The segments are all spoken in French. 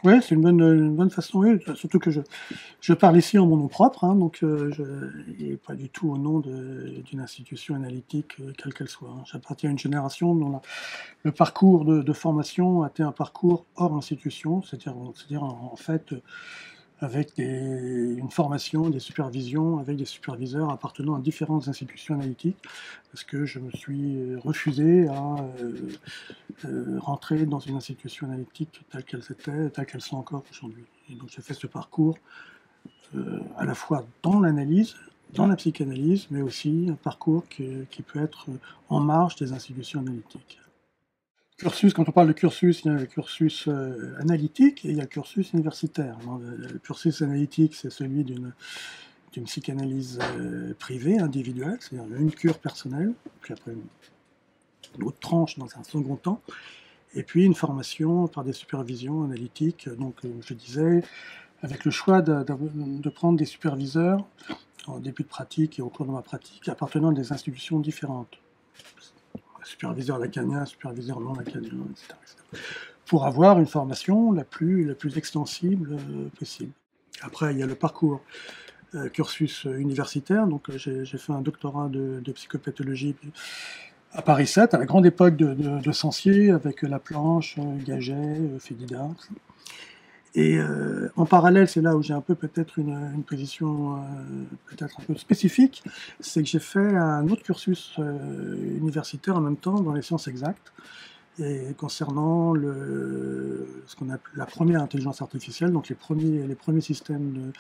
Ouais, c'est une bonne façon, oui, surtout que je parle ici en mon nom propre, hein, donc et pas du tout au nom d'une institution analytique, quelle qu'elle soit, hein. J'appartiens à une génération dont le parcours de formation a été un parcours hors institution, c'est-à-dire en fait, avec une formation, des supervisions, avec des superviseurs appartenant à différentes institutions analytiques, parce que je me suis refusé à rentrer dans une institution analytique telle qu'elles étaient, telles qu'elles sont encore aujourd'hui. Et donc j'ai fait ce parcours à la fois dans l'analyse, dans la psychanalyse, mais aussi un parcours qui peut être en marge des institutions analytiques. Cursus, quand on parle de cursus, il y a le cursus analytique et il y a le cursus universitaire. Alors, le cursus analytique, c'est celui d'une psychanalyse privée, individuelle, c'est-à-dire une cure personnelle, puis après une autre tranche dans un second temps, et puis une formation par des supervisions analytiques, donc je disais, avec le choix de prendre des superviseurs en début de pratique et au cours de ma pratique, appartenant à des institutions différentes. Superviseur lacanien, superviseur non lacanien, etc., etc. Pour avoir une formation la plus extensible possible. Après, il y a le parcours cursus universitaire, donc j'ai fait un doctorat de psychopathologie à Paris 7, à la grande époque de Censier, avec Laplanche, Gaget, Fédida. Et en parallèle, c'est là où j'ai un peu peut-être une position peut-être un peu spécifique, c'est que j'ai fait un autre cursus universitaire en même temps dans les sciences exactes, et concernant ce qu'on appelle la première intelligence artificielle, donc les premiers systèmes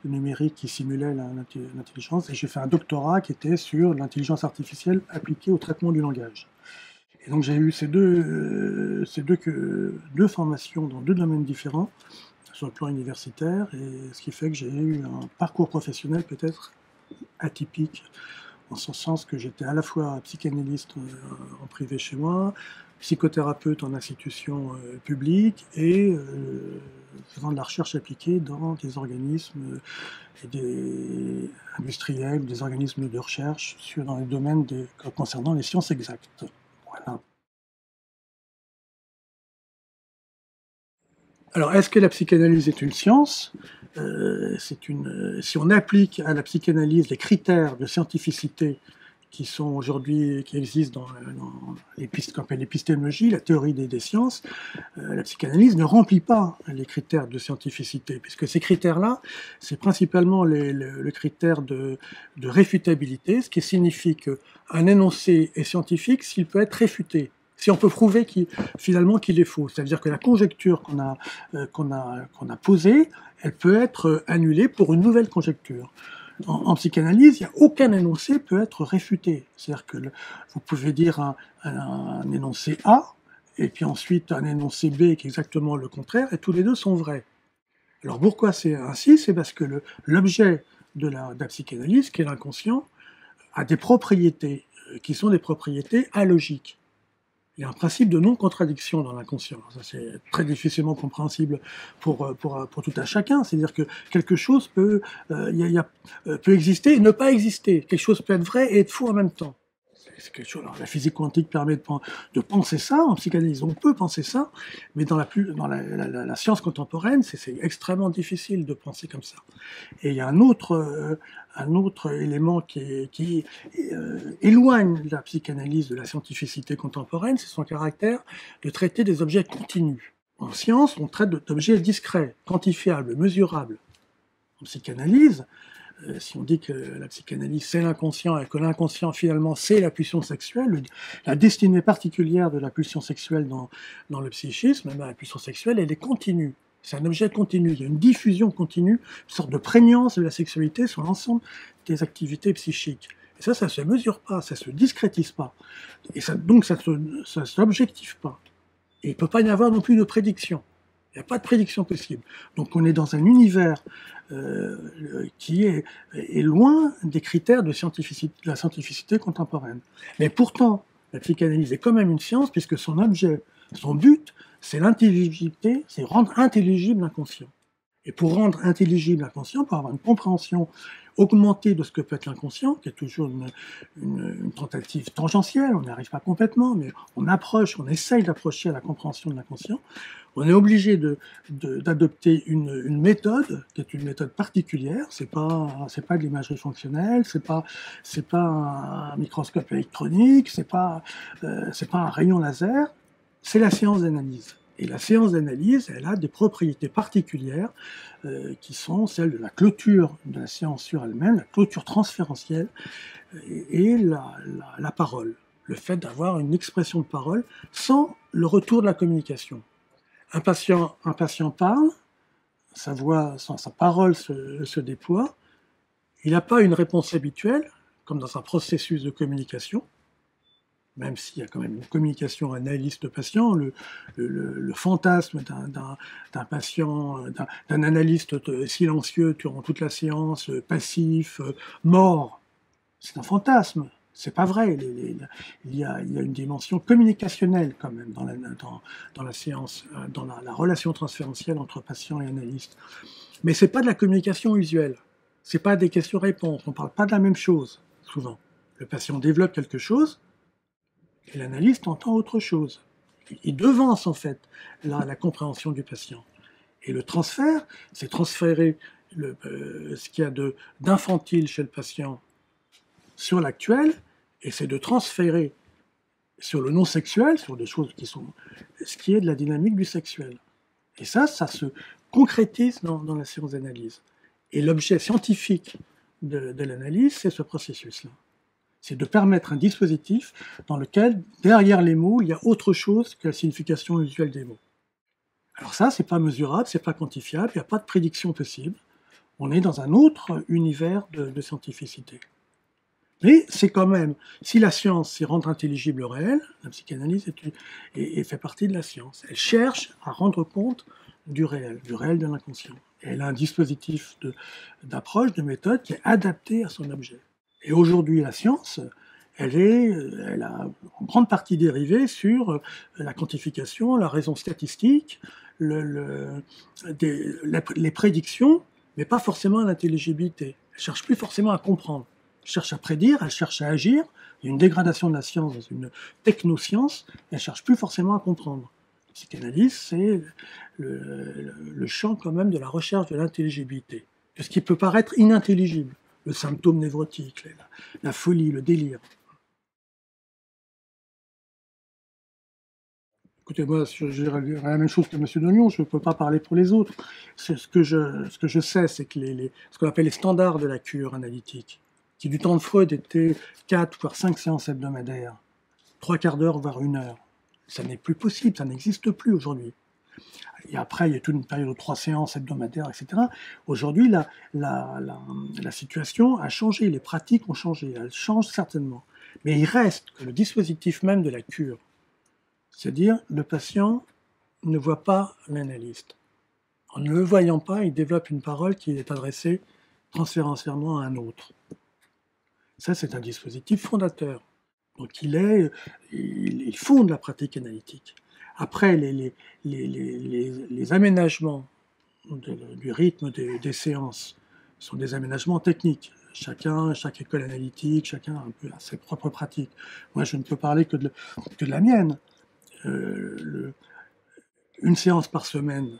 numériques qui simulaient l'intelligence, et j'ai fait un doctorat qui était sur l'intelligence artificielle appliquée au traitement du langage. Et donc j'ai eu ces deux formations dans deux domaines différents, sur le plan universitaire, et ce qui fait que j'ai eu un parcours professionnel peut-être atypique, en ce sens que j'étais à la fois psychanalyste en privé chez moi, psychothérapeute en institution publique, et faisant de la recherche appliquée dans des organismes industriels, des organismes de recherche dans les domaines concernant les sciences exactes. Voilà. Alors, est-ce que la psychanalyse est une science? Si on applique à la psychanalyse les critères de scientificité qui existent dans l'épistémologie, la théorie des sciences, la psychanalyse ne remplit pas les critères de scientificité, puisque ces critères-là, c'est principalement le critère de réfutabilité, ce qui signifie qu'un énoncé est scientifique s'il peut être réfuté, si on peut prouver finalement qu'il est faux. C'est-à-dire que la conjecture qu'on a posée, elle peut être annulée pour une nouvelle conjecture. En psychanalyse, il n'y a aucun énoncé peut être réfuté. C'est-à-dire que vous pouvez dire un énoncé A, et puis ensuite un énoncé B qui est exactement le contraire, et tous les deux sont vrais. Alors pourquoi c'est ainsi? C'est parce que l'objet de la psychanalyse, qui est l'inconscient, a des propriétés qui sont des propriétés alogiques. Il y a un principe de non-contradiction dans l'inconscient. Ça, c'est très difficilement compréhensible pour tout un chacun. C'est-à-dire que quelque chose peut exister et ne pas exister. Quelque chose peut être vrai et être faux en même temps. C'est quelque chose. Alors, la physique quantique permet de penser ça. En psychanalyse, on peut penser ça, mais dans la science contemporaine, c'est extrêmement difficile de penser comme ça. Et il y a un autre élément qui éloigne la psychanalyse de la scientificité contemporaine, c'est son caractère de traiter des objets continus. En science, on traite d'objets discrets, quantifiables, mesurables. En psychanalyse, si on dit que la psychanalyse c'est l'inconscient et que l'inconscient finalement c'est la pulsion sexuelle, la destinée particulière de la pulsion sexuelle dans le psychisme, la pulsion sexuelle, elle est continue. C'est un objet continu, il y a une diffusion continue, une sorte de prégnance de la sexualité sur l'ensemble des activités psychiques. Et ça ne se mesure pas, ça ne se discrétise pas. Et donc ça ne s'objective pas. Et il ne peut pas y avoir non plus de prédiction. Il n'y a pas de prédiction possible. Donc on est dans un univers qui est loin des critères de la scientificité contemporaine. Mais pourtant, la psychanalyse est quand même une science, puisque son objet, son but, c'est l'intelligibilité, c'est rendre intelligible l'inconscient. Et pour rendre intelligible l'inconscient, pour avoir une compréhension augmentée de ce que peut être l'inconscient, qui est toujours une tentative tangentielle, on n'y arrive pas complètement, mais on approche, on essaye d'approcher à la compréhension de l'inconscient. On est obligé d'adopter une méthode qui est une méthode particulière. C'est pas de l'imagerie fonctionnelle, c'est pas un microscope électronique, c'est pas un rayon laser. C'est la séance d'analyse. Et la séance d'analyse, elle a des propriétés particulières qui sont celles de la clôture de la séance sur elle-même, la clôture transférentielle et la parole. Le fait d'avoir une expression de parole sans le retour de la communication. Un patient parle, sa voix, sa parole se déploie, il n'a pas une réponse habituelle, comme dans un processus de communication, même s'il y a quand même une communication analyste-patient, le fantasme d'un patient, d'un analyste silencieux durant toute la séance, passif, mort, c'est un fantasme. C'est pas vrai. Il y a une dimension communicationnelle quand même dans la séance, dans la relation transférentielle entre patient et analyste. Mais c'est pas de la communication usuelle. C'est pas des questions-réponses. On parle pas de la même chose souvent. Le patient développe quelque chose et l'analyste entend autre chose. Il devance en fait la compréhension du patient. Et le transfert, c'est transférer ce qu'il y a d'infantile chez le patient sur l'actuel, et c'est de transférer sur le non sexuel, sur des choses qui sont ce qui est de la dynamique du sexuel. Et ça se concrétise dans la séance d'analyse. Et l'objet scientifique de l'analyse, c'est ce processus-là. C'est de permettre un dispositif dans lequel, derrière les mots, il y a autre chose que la signification usuelle des mots. Alors ça, c'est pas mesurable, c'est pas quantifiable, il n'y a pas de prédiction possible. On est dans un autre univers de scientificité. Mais c'est quand même, si la science, c'est rendre intelligible le réel, la psychanalyse fait partie de la science. Elle cherche à rendre compte du réel de l'inconscient. Et elle a un dispositif d'approche, de méthode qui est adapté à son objet. Et aujourd'hui, la science, elle a en grande partie dérivé sur la quantification, la raison statistique, les prédictions, mais pas forcément l'intelligibilité. Elle ne cherche plus forcément à comprendre. Elle cherche à prédire, elle cherche à agir. Il y a une dégradation de la science dans une technoscience, et elle ne cherche plus forcément à comprendre. La psychanalyse, c'est le champ quand même de la recherche de l'intelligibilité, de ce qui peut paraître inintelligible, le symptôme névrotique, la folie, le délire. Écoutez, moi, je dirais la même chose que M. Dognon, je ne peux pas parler pour les autres. Ce que je sais, c'est que ce qu'on appelle les standards de la cure analytique, qui du temps de Freud étaient 4 voire 5 séances hebdomadaires, 3/4 d'heure, voire 1 heure. Ça n'est plus possible, ça n'existe plus aujourd'hui. Et après, il y a toute une période de 3 séances hebdomadaires, etc. Aujourd'hui, la situation a changé, les pratiques ont changé, elles changent certainement. Mais il reste que le dispositif même de la cure, c'est-à-dire le patient ne voit pas l'analyste. En ne le voyant pas, il développe une parole qui est adressée transférentiellement à un autre. Ça, c'est un dispositif fondateur. Donc il fonde la pratique analytique. Après, les aménagements du rythme des séances sont des aménagements techniques. Chaque école analytique, chacun un peu a ses propres pratiques. Moi, je ne peux parler que de la mienne. Une séance par semaine,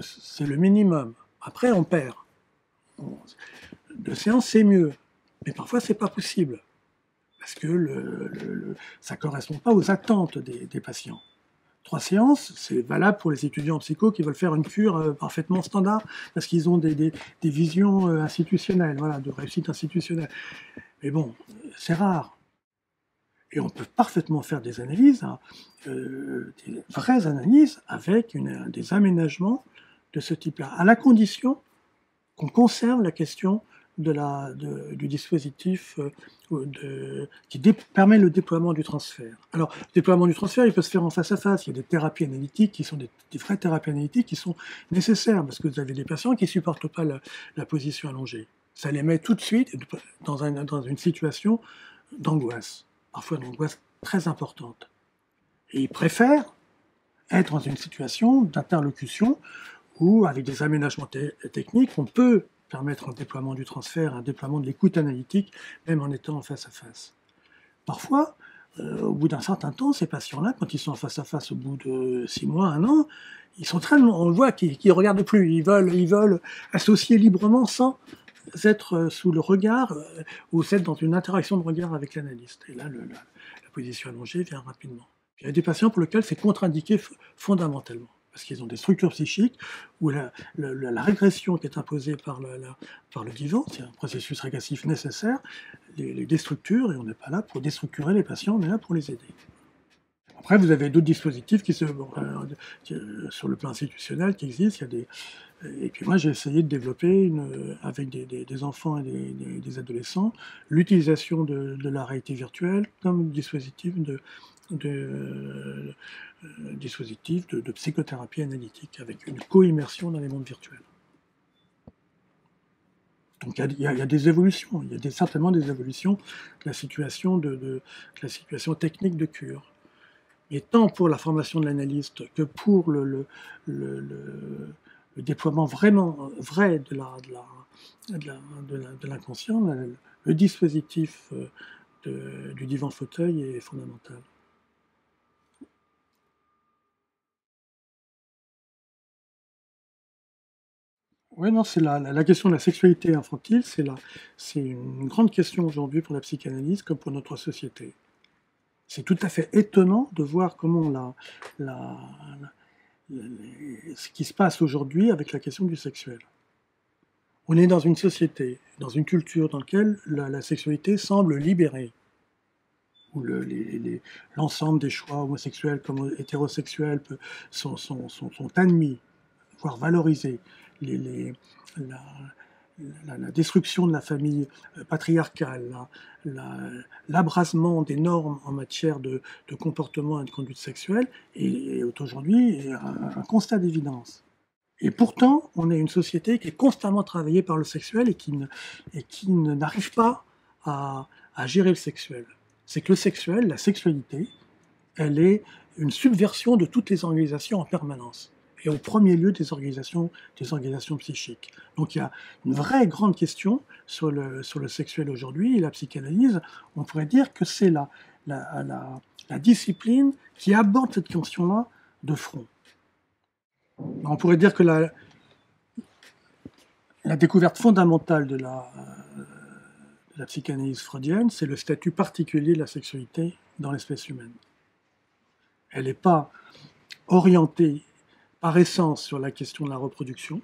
c'est le minimum. Après, on perd. 2 séances, c'est mieux. Mais parfois, c'est pas possible. Parce que ça ne correspond pas aux attentes des patients. 3 séances, c'est valable pour les étudiants en psycho qui veulent faire une cure parfaitement standard parce qu'ils ont des visions institutionnelles, voilà, de réussite institutionnelle. Mais bon, c'est rare. Et on peut parfaitement faire des analyses, des vraies analyses avec des aménagements de ce type-là, à la condition qu'on conserve la question du dispositif qui permet le déploiement du transfert. Alors, le déploiement du transfert, il peut se faire en face à face. Il y a des thérapies analytiques qui sont des vraies thérapies analytiques qui sont nécessaires parce que vous avez des patients qui ne supportent pas la position allongée. Ça les met tout de suite dans une situation d'angoisse, parfois d'angoisse très importante. Et ils préfèrent être dans une situation d'interlocution où, avec des aménagements techniques, on peut permettre un déploiement du transfert, un déploiement de l'écoute analytique, même en étant en face à face. Parfois, au bout d'un certain temps, ces patients-là, quand ils sont en face à face au bout de 6 mois, 1 an, ils sont on le voit qu'ils ne regardent plus, ils veulent associer librement sans être sous le regard ou être dans une interaction de regard avec l'analyste. Et là, la position allongée vient rapidement. Il y a des patients pour lesquels c'est contre-indiqué fondamentalement, parce qu'ils ont des structures psychiques où la régression qui est imposée par le divan, c'est un processus régressif nécessaire, les déstructure, et on n'est pas là pour déstructurer les patients, on est là pour les aider. Après, vous avez d'autres dispositifs qui sur le plan institutionnel qui existent. Et puis moi, j'ai essayé de développer, avec des enfants et des adolescents, l'utilisation de la réalité virtuelle comme dispositif de psychothérapie analytique, avec une co-immersion dans les mondes virtuels. Donc il y a des évolutions, il y a certainement des évolutions de la situation, de la situation technique de cure. Et tant pour la formation de l'analyste que pour le déploiement vraiment vrai de l'inconscient, le dispositif du divan-fauteuil est fondamental. Oui, non, c'est la question de la sexualité infantile, c'est une grande question aujourd'hui pour la psychanalyse comme pour notre société. C'est tout à fait étonnant de voir comment ce qui se passe aujourd'hui avec la question du sexuel. On est dans une société, dans une culture dans laquelle la sexualité semble libérée, où l'ensemble des choix homosexuels comme hétérosexuels sont admis, voire valorisés. La destruction de la famille patriarcale, l'abrasement des normes en matière de comportement et de conduite sexuelle est aujourd'hui un constat d'évidence. Et pourtant, on est une société qui est constamment travaillée par le sexuel et qui n'arrive pas à gérer le sexuel. C'est que le sexuel, la sexualité, elle est une subversion de toutes les organisations en permanence. Et au premier lieu des organisations psychiques. Donc il y a une vraie grande question sur le sexuel aujourd'hui, et la psychanalyse, on pourrait dire que c'est la discipline qui aborde cette question-là de front. On pourrait dire que la découverte fondamentale de la psychanalyse freudienne, c'est le statut particulier de la sexualité dans l'espèce humaine. Elle n'est pas orientée par essence sur la question de la reproduction,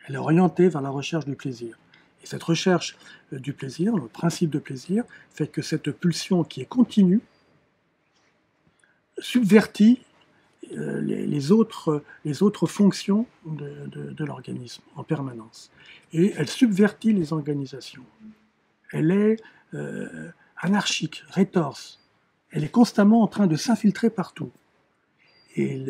elle est orientée vers la recherche du plaisir. Et cette recherche du plaisir, le principe de plaisir, fait que cette pulsion qui est continue subvertit les autres fonctions de l'organisme en permanence. Et elle subvertit les organisations. Elle est anarchique, rétorse. Elle est constamment en train de s'infiltrer partout. Et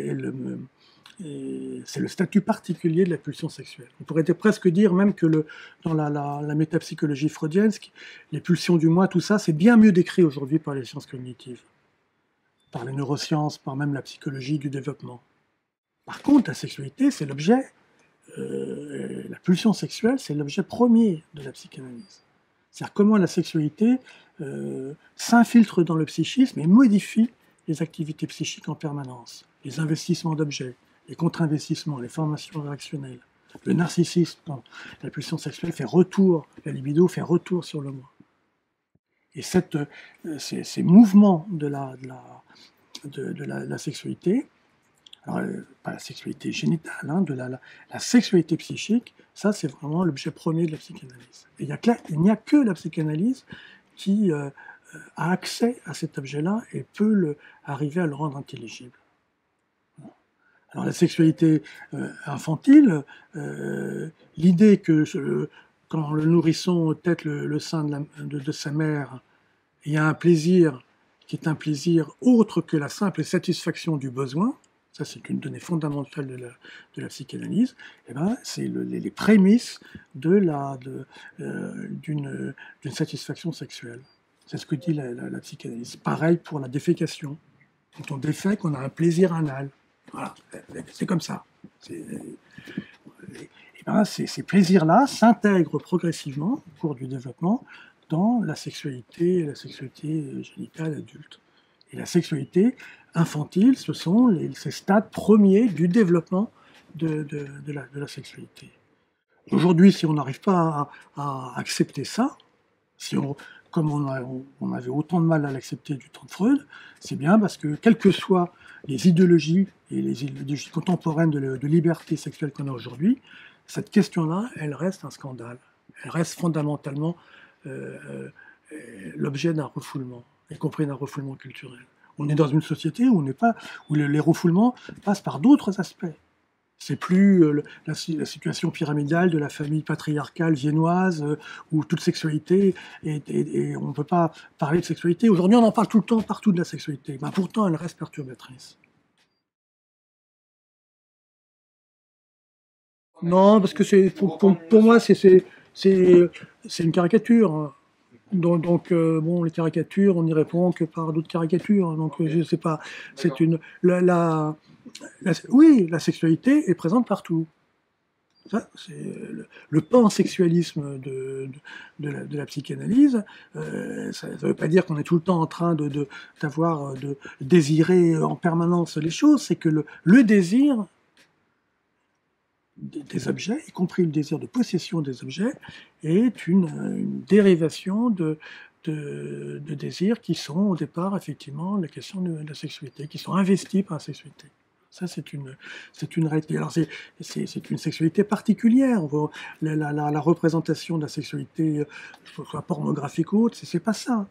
c'est le statut particulier de la pulsion sexuelle. On pourrait presque dire même que dans la métapsychologie freudienne, les pulsions du moi, tout ça, c'est bien mieux décrit aujourd'hui par les sciences cognitives, par les neurosciences, par même la psychologie du développement. Par contre, la sexualité, c'est l'objet, la pulsion sexuelle, c'est l'objet premier de la psychanalyse. C'est-à-dire comment la sexualité s'infiltre dans le psychisme et modifie les activités psychiques en permanence, les investissements d'objets, les contre-investissements, les formations réactionnelles, le narcissisme, quand la pulsion sexuelle fait retour, la libido fait retour sur le moi. Et ces mouvements de la sexualité, alors, pas la sexualité génitale, hein, de la sexualité psychique, ça c'est vraiment l'objet premier de la psychanalyse. Et il n'y a que la psychanalyse qui a accès à cet objet-là et peut arriver à le rendre intelligible. Alors la sexualité infantile, l'idée que quand le nourrisson tète le sein de sa mère, il y a un plaisir qui est un plaisir autre que la simple satisfaction du besoin, ça c'est une donnée fondamentale de la psychanalyse, et ben, c'est les prémices d'une satisfaction sexuelle. C'est ce que dit la psychanalyse. Pareil pour la défécation. Quand on défèque, on a un plaisir anal. Voilà, c'est comme ça. Et ben, ces plaisirs-là s'intègrent progressivement au cours du développement dans la sexualité génitale adulte. Et la sexualité infantile, ce sont ces stades premiers du développement de la sexualité. Aujourd'hui, si on n'arrive pas à accepter ça, comme on avait autant de mal à l'accepter du temps de Freud, c'est bien parce que, quelles que soient les idéologies et les idéologies contemporaines de liberté sexuelle qu'on a aujourd'hui, cette question-là, elle reste un scandale. Elle reste fondamentalement l'objet d'un refoulement, y compris d'un refoulement culturel. On est dans une société où les refoulements passent par d'autres aspects. C'est plus la situation pyramidale de la famille patriarcale viennoise où toute sexualité, et on ne peut pas parler de sexualité. Aujourd'hui, on en parle tout le temps, partout de la sexualité. Ben, pourtant, elle reste perturbatrice. Non, parce que pour moi, c'est une caricature. Donc bon, les caricatures, on n'y répond que par d'autres caricatures. Donc je sais pas, c'est une oui, la sexualité est présente partout. Ça, c'est le pansexualisme de la psychanalyse. Ça ne veut pas dire qu'on est tout le temps en train de désirer en permanence les choses. C'est que le désir des objets, y compris le désir de possession des objets, est une dérivation de désirs qui sont au départ effectivement la question de la sexualité, qui sont investis par la sexualité. Ça, c'est une réalité. Alors, c'est une sexualité particulière. La représentation de la sexualité, soit pornographique ou autre, c'est pas ça.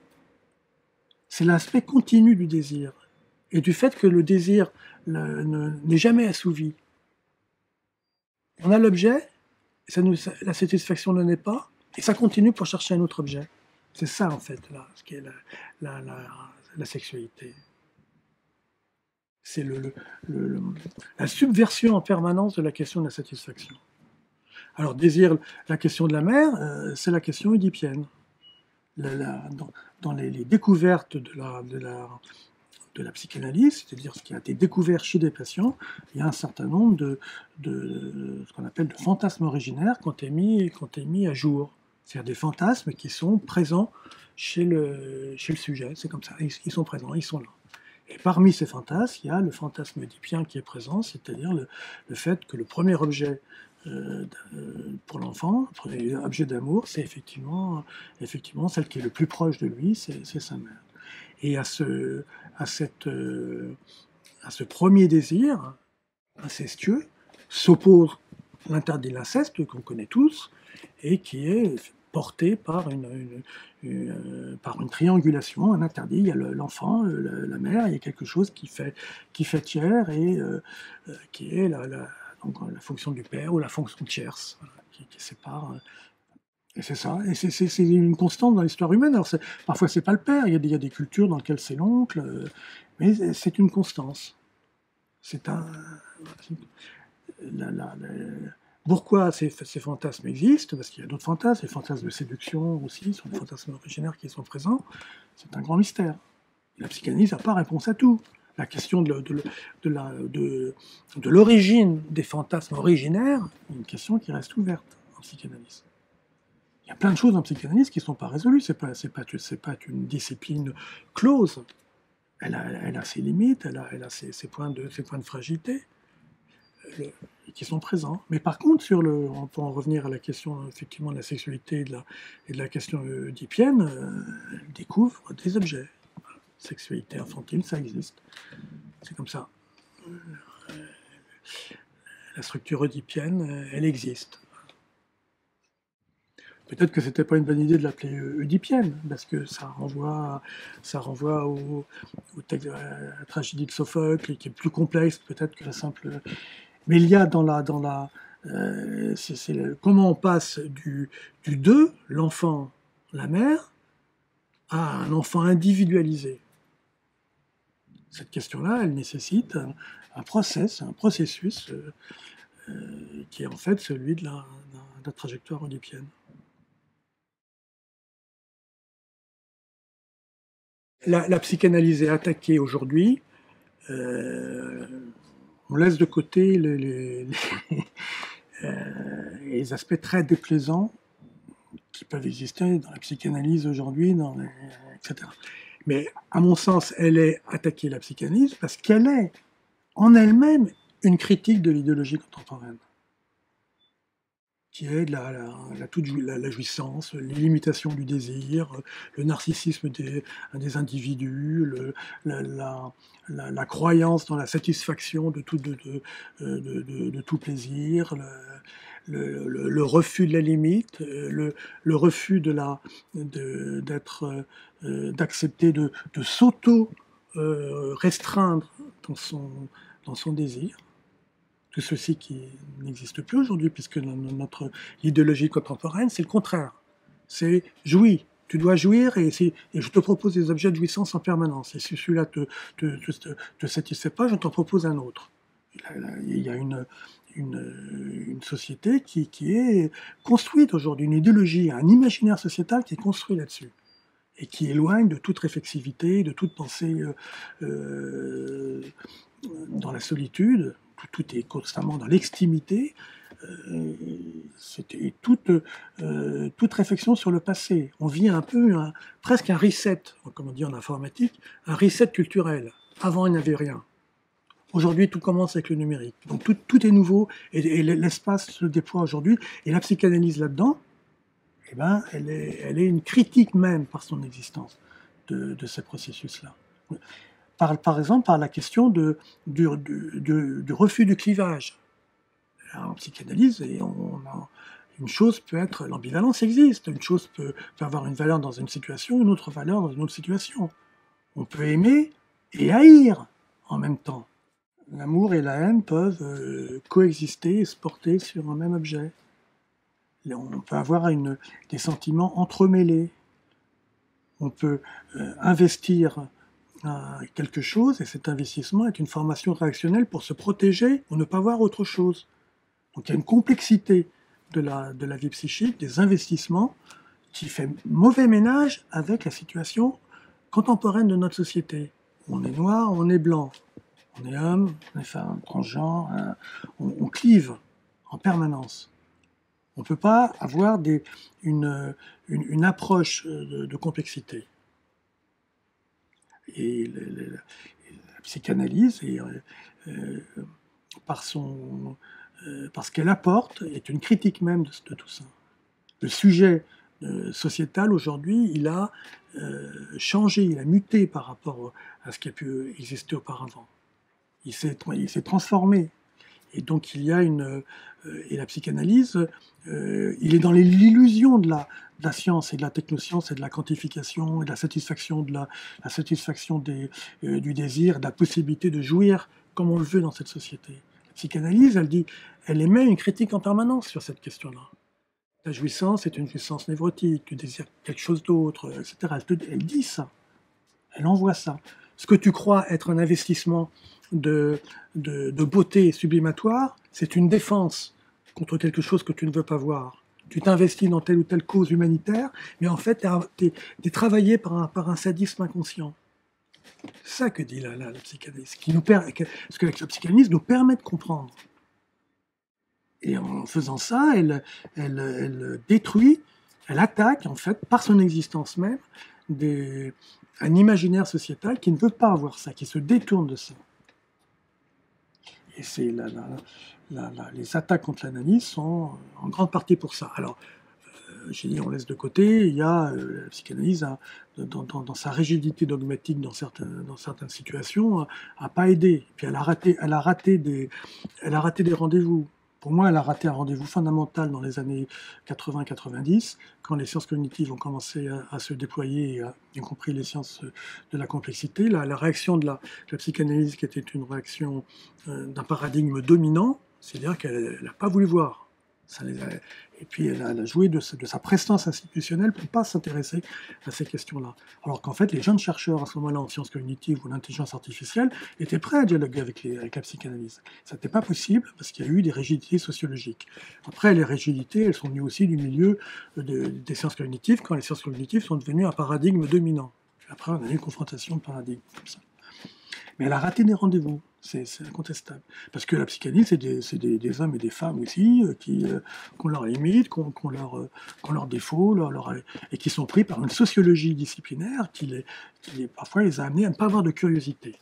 C'est l'aspect continu du désir. Et du fait que le désir n'est jamais assouvi. On a l'objet, la satisfaction ne naît pas, et ça continue pour chercher un autre objet. C'est ça, en fait, là, ce qui est la sexualité. C'est la subversion en permanence de la question de la satisfaction. Alors, la question de la mère, c'est la question oedipienne. Dans les découvertes de la psychanalyse, c'est-à-dire ce qui a été découvert chez des patients, il y a un certain nombre de ce qu'on appelle de fantasmes originaires qui ont été mis à jour. C'est-à-dire des fantasmes qui sont présents chez le sujet, c'est comme ça, ils sont présents, ils sont là. Et parmi ces fantasmes, il y a le fantasme oedipien qui est présent, c'est-à-dire le fait que le premier objet pour l'enfant, le premier objet d'amour, c'est effectivement celle qui est le plus proche de lui, c'est sa mère. Et à ce premier désir incestueux s'oppose l'interdit de l'inceste qu'on connaît tous et qui est porté par une triangulation, un interdit. Il y a l'enfant, la mère, il y a quelque chose qui fait tiers et qui est donc la fonction du père ou la fonction tierce, qui sépare. Et c'est ça, et c'est une constante dans l'histoire humaine. Alors parfois c'est pas le père, il y a des cultures dans lesquelles c'est l'oncle, mais c'est une constance. Pourquoi ces fantasmes existent? Parce qu'il y a d'autres fantasmes, les fantasmes de séduction aussi, sont des fantasmes originaires qui sont présents. C'est un grand mystère. La psychanalyse n'a pas réponse à tout. La question de l'origine des fantasmes originaires est une question qui reste ouverte en psychanalyse. Il y a plein de choses en psychanalyse qui ne sont pas résolues. C'est pas une discipline close. Elle a ses limites, elle a ses points de fragilité qui sont présents. Mais par contre, on peut en revenir à la question effectivement de la sexualité et de la question oedipienne, elle découvre des objets. Sexualité infantile, ça existe. C'est comme ça. La structure oedipienne, elle existe. Peut-être que c'était pas une bonne idée de l'appeler oedipienne, parce que ça renvoie au texte de la tragédie de Sophocle, qui est plus complexe peut-être que la simple. Mais il y a comment on passe du 2, l'enfant, la mère, à un enfant individualisé. Cette question-là, elle nécessite un processus qui est en fait celui de la trajectoire oedipienne. La psychanalyse est attaquée aujourd'hui. On laisse de côté les aspects très déplaisants qui peuvent exister dans la psychanalyse aujourd'hui, etc. Mais à mon sens, elle est attaquée, la psychanalyse, parce qu'elle est en elle-même une critique de l'idéologie contemporaine, qui est la jouissance, l'ilimitation du désir, le narcissisme des individus, la croyance dans la satisfaction de tout plaisir, le refus de la limite, le refus d'accepter de s'auto-restreindre dans son désir. Tout ceci qui n'existe plus aujourd'hui, puisque notre idéologie contemporaine, c'est le contraire. C'est jouis. Tu dois jouir et je te propose des objets de jouissance en permanence. Et si celui-là te satisfait pas, je t'en propose un autre. Il y a une société qui est construite aujourd'hui, une idéologie, un imaginaire sociétal qui est construit là-dessus et qui éloigne de toute réflexivité, de toute pensée dans la solitude. Tout est constamment dans l'extimité, c'était toute réflexion sur le passé. On vit un peu, presque un reset, comme on dit en informatique, un reset culturel. Avant, il n'y avait rien. Aujourd'hui, tout commence avec le numérique. Donc tout est nouveau et l'espace se déploie aujourd'hui. Et la psychanalyse là-dedans, eh ben, elle est une critique même par son existence de ces processus-là. Par exemple, par la question du refus du clivage. En psychanalyse, une chose peut être, l'ambivalence existe, une chose peut avoir une valeur dans une situation, une autre valeur dans une autre situation. On peut aimer et haïr en même temps. L'amour et la haine peuvent coexister et se porter sur un même objet. On peut avoir des sentiments entremêlés. On peut investir quelque chose, et cet investissement est une formation réactionnelle pour se protéger ou ne pas voir autre chose. Donc il y a une complexité de la vie psychique, des investissements, qui fait mauvais ménage avec la situation contemporaine de notre société. On est noir, on est blanc, on est homme, on est femme, transgenre, on clive en permanence. On ne peut pas avoir une approche de complexité. Et la psychanalyse, parce qu'elle apporte, est une critique même de tout ça. Le sujet sociétal, aujourd'hui, il a changé, il a muté par rapport à ce qui a pu exister auparavant. Il s'est transformé. Et donc il y a et la psychanalyse, il est dans l'illusion de la science et de la technoscience et de la quantification et de la satisfaction du désir, de la possibilité de jouir comme on le veut dans cette société. La psychanalyse, elle émet une critique en permanence sur cette question-là. La jouissance est une jouissance névrotique, tu désires quelque chose d'autre, etc. Elle dit ça, elle envoie ça. Ce que tu crois être un investissement de beauté sublimatoire, c'est une défense contre quelque chose que tu ne veux pas voir. Tu t'investis dans telle ou telle cause humanitaire, mais en fait, tu es travaillé par un sadisme inconscient. C'est ça que dit la psychanalyse, ce que la psychanalyse nous permet de comprendre. Et en faisant ça, elle détruit, elle attaque, en fait, par son existence même, un imaginaire sociétal qui ne veut pas avoir ça, qui se détourne de ça. Et c'est les attaques contre l'analyse sont en grande partie pour ça. Alors, j'ai dit on laisse de côté, il y a la psychanalyse dans sa rigidité dogmatique dans certaines situations a pas aidé. Puis elle a raté des rendez-vous. Pour moi, elle a raté un rendez-vous fondamental dans les années 80-90, quand les sciences cognitives ont commencé à se déployer, y compris les sciences de la complexité. La réaction de la psychanalyse, qui était une réaction d'un paradigme dominant, c'est-à-dire qu'elle n'a pas voulu voir. Et puis elle a joué de sa prestance institutionnelle pour ne pas s'intéresser à ces questions-là. Alors qu'en fait, les jeunes chercheurs à ce moment-là en sciences cognitives ou l'intelligence artificielle étaient prêts à dialoguer avec la psychanalyse. Ça n'était pas possible parce qu'il y a eu des rigidités sociologiques. Après, les rigidités, elles sont venues aussi du milieu des sciences cognitives, quand les sciences cognitives sont devenues un paradigme dominant. Après, on a eu une confrontation de paradigmes comme ça. Mais elle a raté des rendez-vous. C'est incontestable. Parce que la psychanalyse, c'est des hommes et des femmes aussi, qu'on leur limite, qu'on leur défaut, et qui sont pris par une sociologie disciplinaire parfois les a amenés à ne pas avoir de curiosité.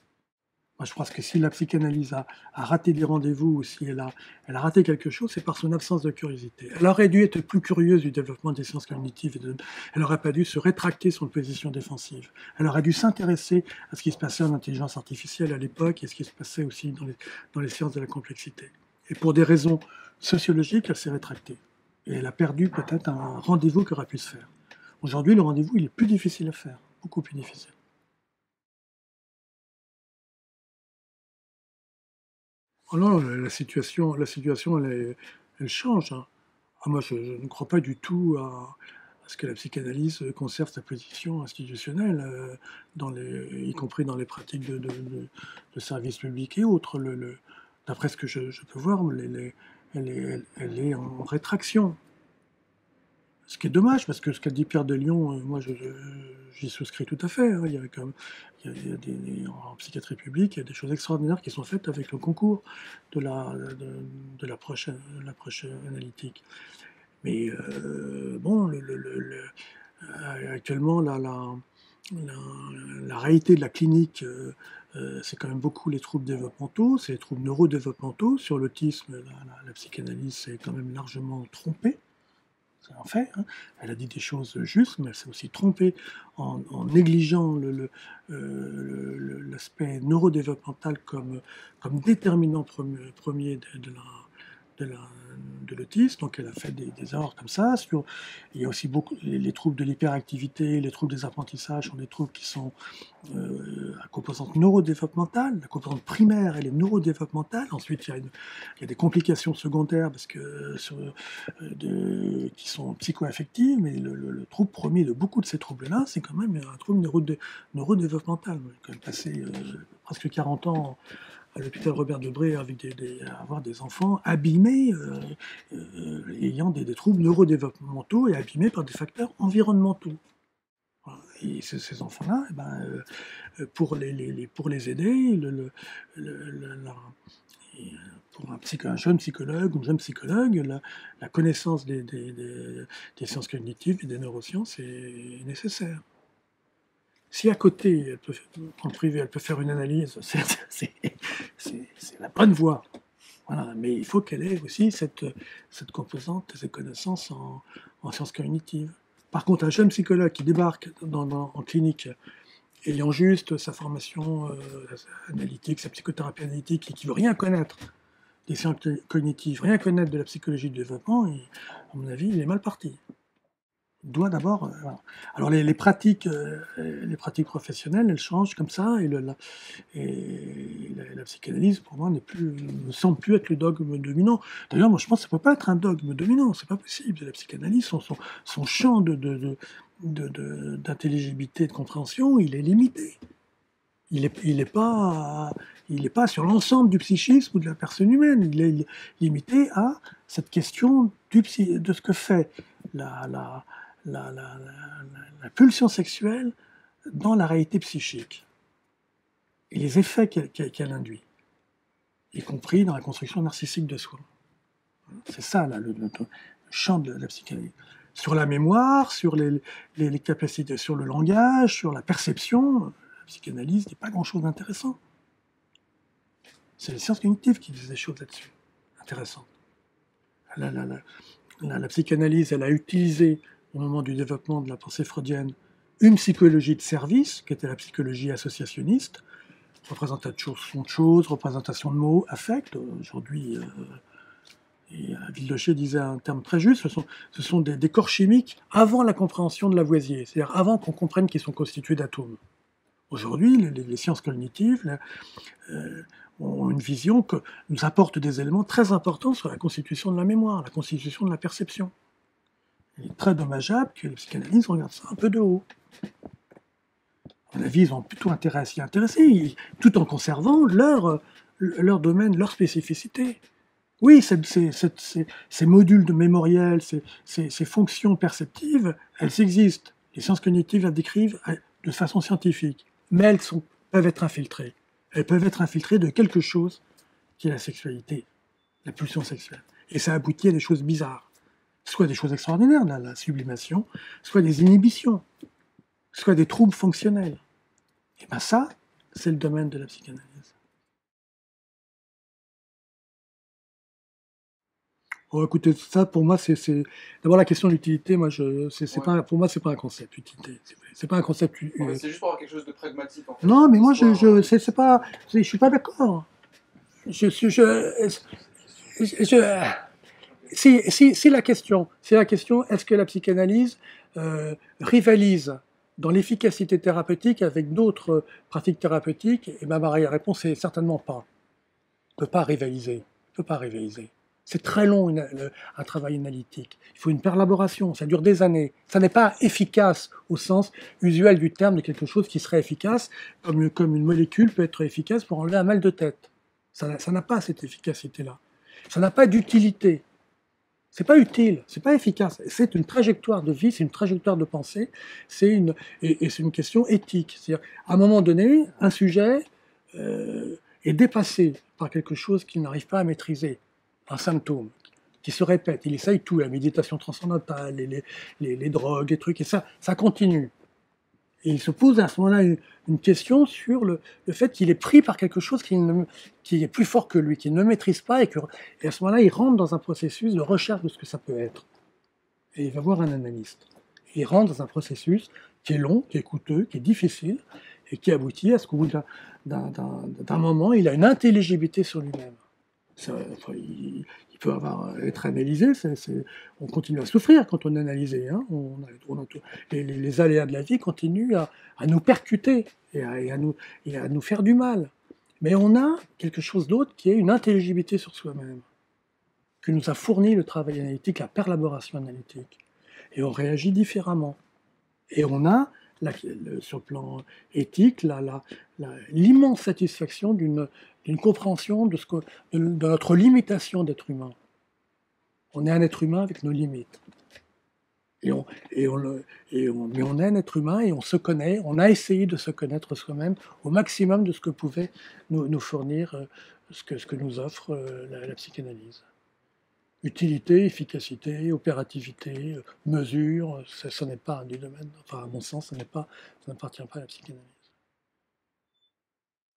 Moi, je pense que si la psychanalyse a raté des rendez-vous, ou si elle a raté quelque chose, c'est par son absence de curiosité. Elle aurait dû être plus curieuse du développement des sciences cognitives, elle n'aurait pas dû se rétracter sur une position défensive. Elle aurait dû s'intéresser à ce qui se passait en intelligence artificielle à l'époque et ce qui se passait aussi dans les sciences de la complexité. Et pour des raisons sociologiques, elle s'est rétractée. Et elle a perdu peut-être un rendez-vous qui aurait pu se faire. Aujourd'hui, le rendez-vous, il est plus difficile à faire, beaucoup plus difficile. Oh non, la situation, elle change, hein. Ah, moi, je ne crois pas du tout à ce que la psychanalyse conserve sa position institutionnelle, y compris dans les pratiques de service public et autres. D'après ce que je peux voir, elle est en rétraction. Ce qui est dommage, parce que ce qu'a dit Pierre de Lion, moi j'y souscris tout à fait, hein. Il y a quand même, en psychiatrie publique, il y a des choses extraordinaires qui sont faites avec le concours de l'approche analytique. Mais bon, actuellement, la réalité de la clinique, c'est quand même beaucoup les troubles développementaux, c'est les troubles neurodéveloppementaux. Sur l'autisme, la psychanalyse s'est quand même largement trompée. C'est un fait, hein. Elle a dit des choses justes, mais elle s'est aussi trompée en négligeant l'aspect neurodéveloppemental comme déterminant premier de l'autisme. Donc elle a fait des erreurs comme ça. Il y a aussi beaucoup les troubles de l'hyperactivité, les troubles des apprentissages sont des troubles qui sont à composante neurodéveloppementale. La composante primaire, elle est neurodéveloppementale. Ensuite, il y a des complications secondaires qui sont psychoaffectives, mais le trouble premier de beaucoup de ces troubles-là, c'est quand même un trouble neurodéveloppemental. J'ai quand même passé presque 40 ans à l'hôpital Robert Debré à avoir des enfants abîmés, ayant des troubles neurodéveloppementaux et abîmés par des facteurs environnementaux. Voilà. Et ces enfants-là, pour les aider, pour un jeune psychologue ou une jeune psychologue, la connaissance des sciences cognitives et des neurosciences est nécessaire. Si à côté, en privé, elle peut faire une analyse, c'est la bonne voie. Voilà. Mais il faut qu'elle ait aussi cette composante, ces connaissances en sciences cognitives. Par contre, un jeune psychologue qui débarque en clinique, ayant juste sa formation analytique, sa psychothérapie analytique, et qui ne veut rien connaître des sciences cognitives, rien connaître de la psychologie du développement, à mon avis, il est mal parti. Doit d'abord. Voilà. Alors les pratiques professionnelles, elles changent comme ça, et la psychanalyse, pour moi, ne semble plus être le dogme dominant. D'ailleurs, moi, je pense que ça ne peut pas être un dogme dominant, c'est pas possible. La psychanalyse, son champ d'intelligibilité, de compréhension, il est limité. Il est pas sur l'ensemble du psychisme ou de la personne humaine. Il est limité à cette question de ce que fait la pulsion sexuelle dans la réalité psychique et les effets qu'elle induit, y compris dans la construction narcissique de soi. C'est ça le champ de la psychanalyse. Sur la mémoire, sur les capacités, sur le langage, sur la perception, la psychanalyse n'est pas grand-chose d'intéressant. C'est les sciences cognitives qui disent des choses là-dessus, intéressantes. La psychanalyse, elle a utilisé au moment du développement de la pensée freudienne, une psychologie de service, qui était la psychologie associationniste, représentation de choses, représentation de mots, affect. Aujourd'hui, Villedocher disait un terme très juste, ce sont des corps chimiques avant la compréhension de Lavoisier, c'est-à-dire avant qu'on comprenne qu'ils sont constitués d'atomes. Aujourd'hui, les sciences cognitives ont une vision que nous apporte des éléments très importants sur la constitution de la mémoire, la constitution de la perception. Il est très dommageable que les psychanalystes regardent ça un peu de haut. À mon avis, ils ont plutôt intérêt à s'y intéresser, tout en conservant leur domaine, leur spécificité. Oui, ces modules de mémoriel, ces fonctions perceptives, elles existent. Les sciences cognitives les décrivent de façon scientifique, mais elles peuvent être infiltrées. elles peuvent être infiltrées de quelque chose qui est la sexualité, la pulsion sexuelle. Et ça aboutit à des choses bizarres. Soit des choses extraordinaires, la sublimation, soit des inhibitions, soit des troubles fonctionnels. Et bien ça, c'est le domaine de la psychanalyse. Oh, écoutez, ça pour moi, c'est d'abord la question de l'utilité. Moi, pas, pour moi, c'est pas un concept utilité. C'est pas un concept. C'est juste pour avoir quelque chose de pragmatique. En fait. Non, mais moi, c'est pas, je suis pas d'accord. Si la question, est-ce que la psychanalyse rivalise dans l'efficacité thérapeutique avec d'autres pratiques thérapeutiques? Et ben, ma réponse est certainement pas. On ne peut pas rivaliser. On peut pas rivaliser. C'est très long un travail analytique. Il faut une perlaboration, ça dure des années. Ça n'est pas efficace au sens usuel du terme de quelque chose qui serait efficace, comme une molécule peut être efficace pour enlever un mal de tête. Ça n'a pas cette efficacité-là. Ça n'a pas d'utilité. C'est pas utile, c'est pas efficace. C'est une trajectoire de vie, c'est une trajectoire de pensée, et c'est une question éthique. C'est-à-dire, à un moment donné, un sujet est dépassé par quelque chose qu'il n'arrive pas à maîtriser, un symptôme qui se répète. Il essaye tout, la méditation transcendantale, les drogues, les trucs, et ça continue. Et il se pose à ce moment-là une question sur le fait qu'il est pris par quelque chose qui est plus fort que lui, qu'il ne maîtrise pas, et à ce moment-là, il rentre dans un processus de recherche de ce que ça peut être. Et il va voir un analyste. Et il rentre dans un processus qui est long, qui est coûteux, qui est difficile, et qui aboutit à ce qu'au bout d'un moment, il a une intelligibilité sur lui-même. Il peut être analysé, on continue à souffrir quand on est analysé. Hein, les aléas de la vie continuent à nous percuter et à nous faire du mal. Mais on a quelque chose d'autre qui est une intelligibilité sur soi-même, que nous a fourni le travail analytique, la perlaboration analytique. Et on réagit différemment. Et on a, sur le plan éthique, l'immense satisfaction d'une compréhension de notre limitation d'être humain. On est un être humain avec nos limites. Mais on est un être humain et on se connaît, on a essayé de se connaître soi-même au maximum de ce que pouvait nous fournir ce que nous offre la psychanalyse. Utilité, efficacité, opérativité, mesure, ce n'est pas du domaine, enfin à mon sens, ça n'appartient pas à la psychanalyse.